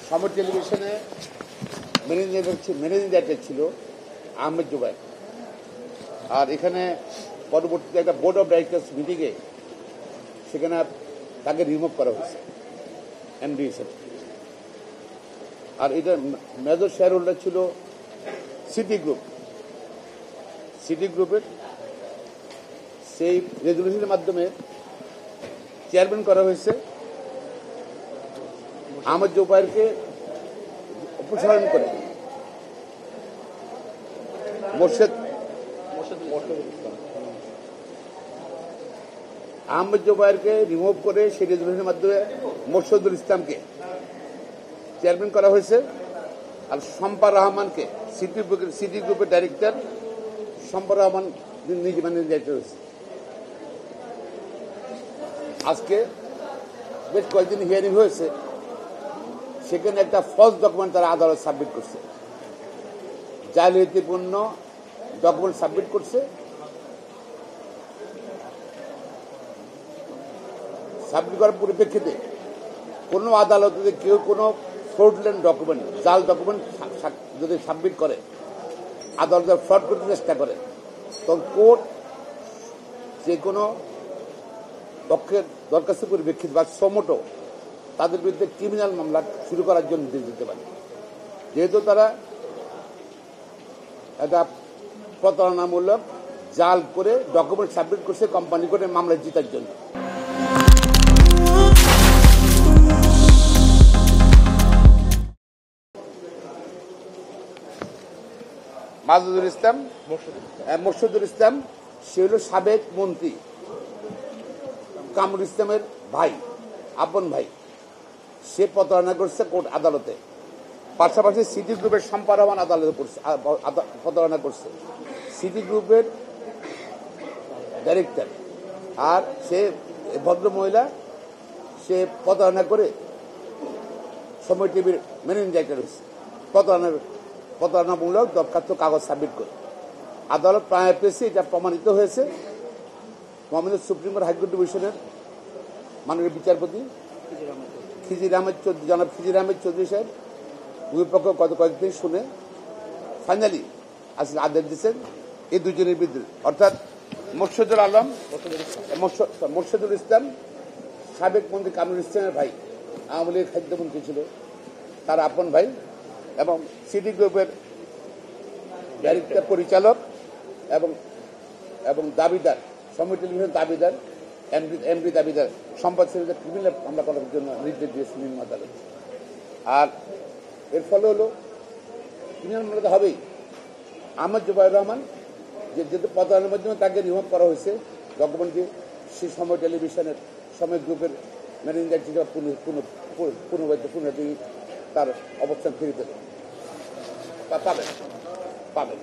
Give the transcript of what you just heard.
সমর টেলিভিশনে managing director ছিল আহমেদ জুবাইর। আর এখানে পরবর্তীতে একটা বোর্ড অফ ডাইরেক্টর্স মিটিংয়ে সেখানে তাকে রিমুভ করা হয়েছে এমডি হিসেবে। আর এটা মেজর শেয়ার হোল্ডার ছিল সিটি গ্রুপের। সেই রেজলিউশনের মাধ্যমে চেয়ারম্যান করা হয়েছে আহমেদ জুবাইরকে অপসারণ করে আহমেদ জুবাইরকে রিমুভ করে সেই রেজলিউশনের মাধ্যমে মোর্শেদুল ইসলামকে চেয়ারম্যান করা হয়েছে। আর শম্পা রহমানকে সিটি গ্রুপের ডাইরেক্টর শম্পা রহমান নিজে ম্যানেজিং ডাইরেক্টর হয়েছে। আজকে বেশ কয়েকদিন হিয়ারিং হয়েছে, সেখানে একটা ফলস ডকুমেন্ট তারা আদালত সাবমিট করছে, জালিয়াতিপূর্ণ ডকুমেন্ট সাবমিট করছে। সাবমিট করার পরিপ্রেক্ষিতে কোনো আদালত যদি কেউ কোনো ফ্রডুলেন্ট ডকুমেন্ট, জাল ডকুমেন্ট যদি সাবমিট করে, আদালতে ফ্রড করতে চেষ্টা করে, তখন কোর্ট যে কোনো পক্ষের দরখাস্তের পরিপ্রেক্ষিতে বা সমোটো তাদের বিরুদ্ধে ক্রিমিনাল মামলা শুরু করার জন্য নির্দেশ দিতে পারে, যেহেতু তারা একটা প্রতারণামূলক জাল করে ডকুমেন্ট সাবমিট করছে কোম্পানি করে মামলা জেতার জন্য। মোর্শেদুল ইসলাম সে হল সাবেক মন্ত্রী কামরুল ইসলামের ভাই, আপন ভাই। সে প্রতারণা করছে কোর্ট আদালতে, পাশাপাশি সিটি গ্রুপের শম্পা রহমান আদালতে প্রতারণা করছে, সিটি গ্রুপের ডাইরেক্টর। আর সে ভদ্র মহিলা, সে প্রতারণা করে সময় টিভির ম্যানেজিং ডাইরেক্টর হয়েছে প্রতারণামূলক দরখাস্ত কাগজ সাবমিট করে। আদালত প্রায় পেয়েছে, এটা প্রমাণিত হয়েছে। মহামান্য সুপ্রিম কোর্ট হাইকোর্ট ডিভিশনের মাননীয় বিচারপতি জনাব খিজির আহমেদ চৌধুরী সাহেব দুই পক্ষ গত কয়েকদিন শুনে ফাইনালি আসলে আদেশ দিচ্ছেন এই দুজনের বিরুদ্ধে, অর্থাৎ মোর্শেদুল ইসলাম সাবেক মন্ত্রী কামরুল ইসলামের ভাই, আওয়ামী লীগের খাদ্যমন্ত্রী ছিল, তার আপন ভাই, এবং সিটি গ্রুপের ডাইরেক্টর পরিচালক এবং দাবিদার, সময় টেলিভিশন দাবিদার, এমডি দাবিদার সম্পদ শ্রেণীতে ক্রিমিনাল মামলা করার জন্য নির্দেশ দিয়েছে নিম্ন আদালত। আর এর ফলে হলো ক্রিমিনাল মামলা হবেই। আহমেদ জুবাইর রহমান যেহেতু প্রতারণার মাধ্যমে তাকে রিমুভ করা হয়েছে ডকুমেন্টটি, সে সময় টেলিভিশনের সময় গ্রুপের ম্যানেজিং ডাইরেক্টর পুনরায় তার অবস্থান ফিরে পেল পাবেন।